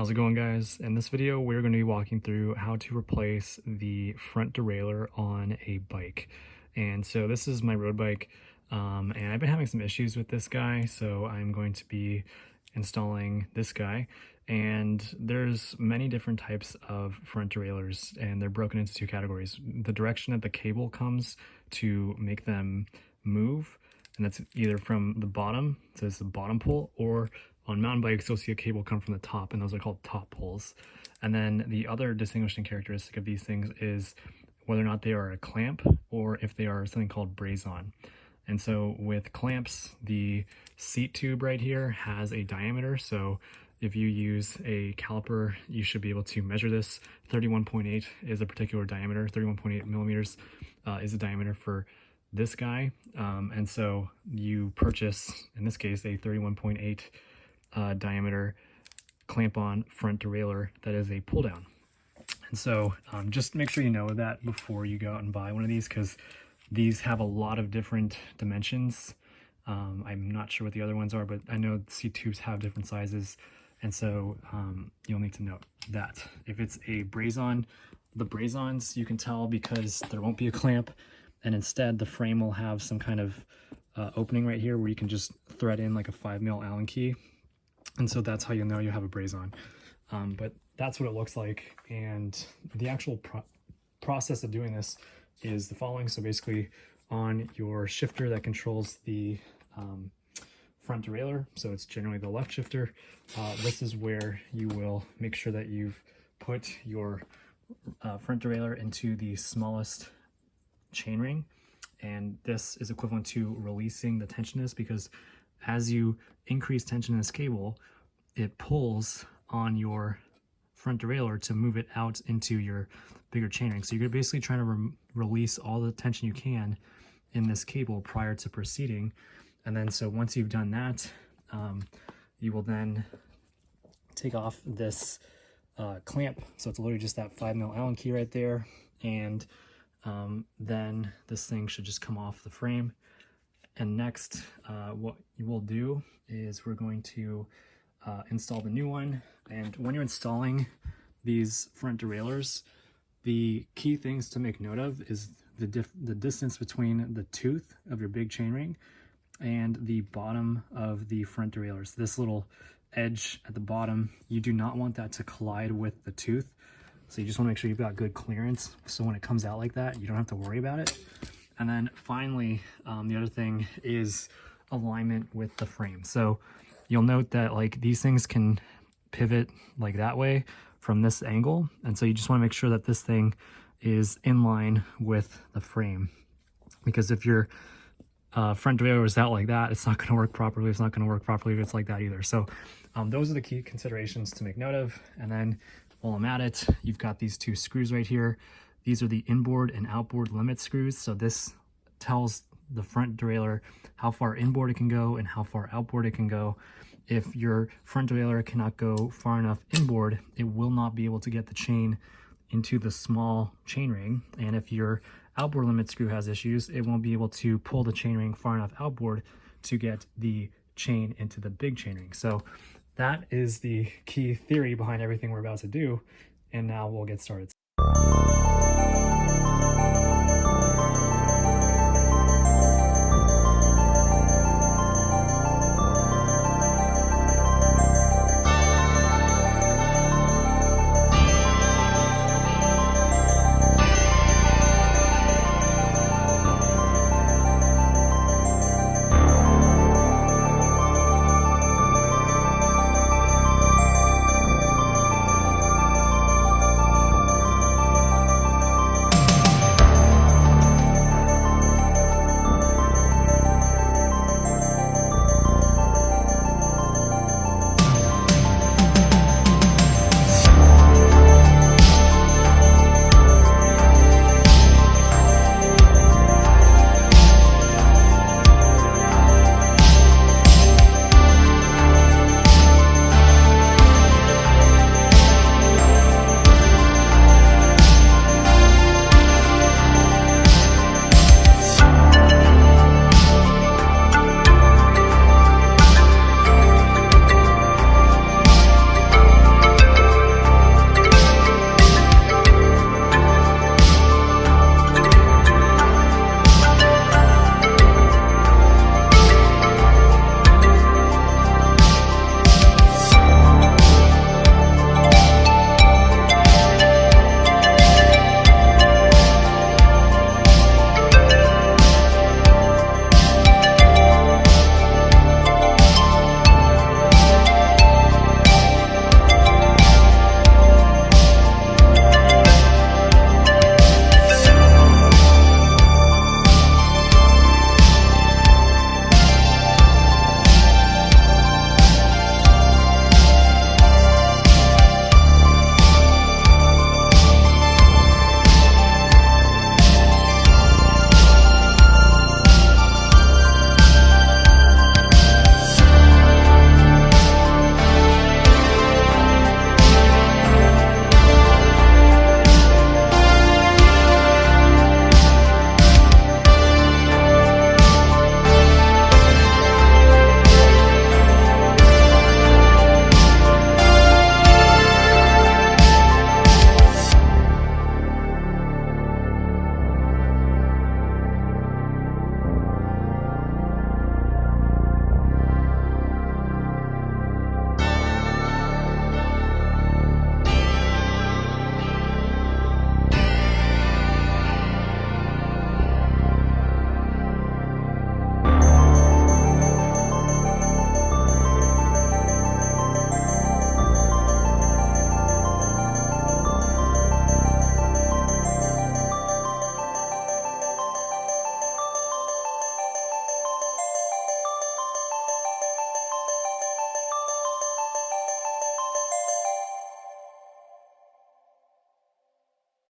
How's it going, guys? In this video we're going to be walking through how to replace the front derailleur on a bike. And so this is my road bike, and I've been having some issues with this guy, so I'm going to be installing this guy. And there's many different types of front derailleurs, and they're broken into two categories: the direction that the cable comes to make them move, and that's either from the bottom, so it's the bottom pole, or on mountain bikes you'll see a cable come from the top, and those are called top poles. And then the other distinguishing characteristic of these things is whether or not they are a clamp or if they are something called braze-on. And so with clamps, the seat tube right here has a diameter, so if you use a caliper you should be able to measure this. 31.8 is a particular diameter. 31.8 millimeters is the diameter for this guy, and so you purchase, in this case, a 31.8 diameter clamp-on front derailleur that is a pull-down. And so just make sure you know that before you go out and buy one of these, because these have a lot of different dimensions. I'm not sure what the other ones are, but I know seat tubes have different sizes, and so you'll need to note that. If it's a braze-on, the braze-ons you can tell because there won't be a clamp, and instead the frame will have some kind of opening right here where you can just thread in like a 5mm Allen key. And so that's how you know you have a braze-on. But that's what it looks like, and the actual process of doing this is the following. So basically, on your shifter that controls the front derailleur, so it's generally the left shifter, this is where you will make sure that you've put your front derailleur into the smallest chainring, and this is equivalent to releasing the tensioners, because as you increase tension in this cable, it pulls on your front derailleur to move it out into your bigger chainring. So you're basically trying to release all the tension you can in this cable prior to proceeding. And then so once you've done that, you will then take off this clamp. So it's literally just that 5mm Allen key right there, and then this thing should just come off the frame. And next, what you will do is we're going to install the new one. And when you're installing these front derailleurs, the key things to make note of is the distance between the tooth of your big chainring and the bottom of the front derailleurs. This little edge at the bottom, you do not want that to collide with the tooth. So you just want to make sure you've got good clearance, so when it comes out like that, you don't have to worry about it. And then finally, the other thing is alignment with the frame. So you'll note that like these things can pivot like that way from this angle. And so you just want to make sure that this thing is in line with the frame, because if your front derailleur is out like that, it's not going to work properly. It's not going to work properly if it's like that either. So those are the key considerations to make note of. And then while I'm at it, you've got these two screws right here. These are the inboard and outboard limit screws. So this tells the front derailleur how far inboard it can go and how far outboard it can go. If your front derailleur cannot go far enough inboard, it will not be able to get the chain into the small chainring. And if your outboard limit screw has issues, it won't be able to pull the chainring far enough outboard to get the chain into the big chainring. So that is the key theory behind everything we're about to do. And now we'll get started.